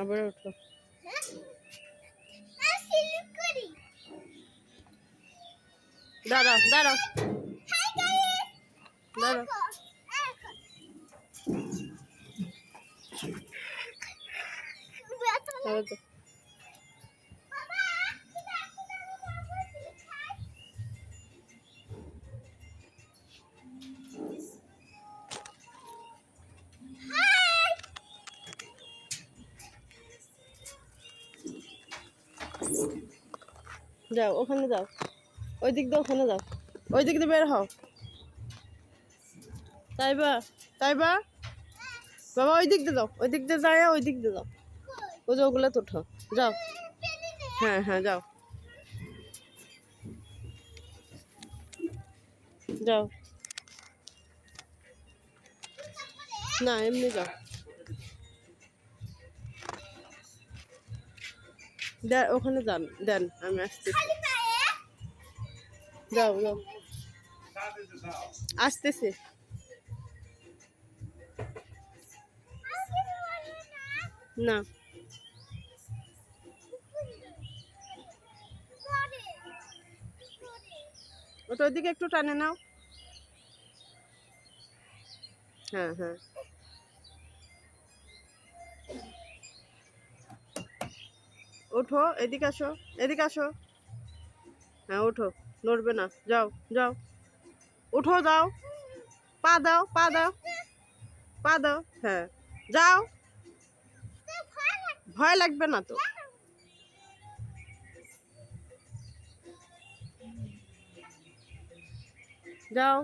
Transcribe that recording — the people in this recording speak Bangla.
আবার উঠো। দাঁড়াও দাঁড়াও দাঁড়াও। যাও ওখানে যাও, ওই দিক দিয়ে ওখানে যাও, ওই দিক দিয়ে বের হও। তাইবা তাইবা বাবা ওই দিক দিয়ে যাও, ওই দিক দিয়ে যায়, ওই দিক দিয়ে যাও, ওই যে ওগুলো তো উঠো, যাও। হ্যাঁ হ্যাঁ যাও যাও, না এমনি যাও। ওখানে যান, দেন আমি আসতেছি। যাও যাও, আসতেছি। না ওটা ওইদিকে একটু টানে নাও। হ্যাঁ হ্যাঁ ওঠো, এদিকে আসো, এদিকে আসো। হ্যাঁ ওঠো, নড়বে না, যাও যাও, উঠো যাও, পা দাও পা দাও পা দাও, হ্যাঁ যাও, ভয় লাগবে না তো। যাও।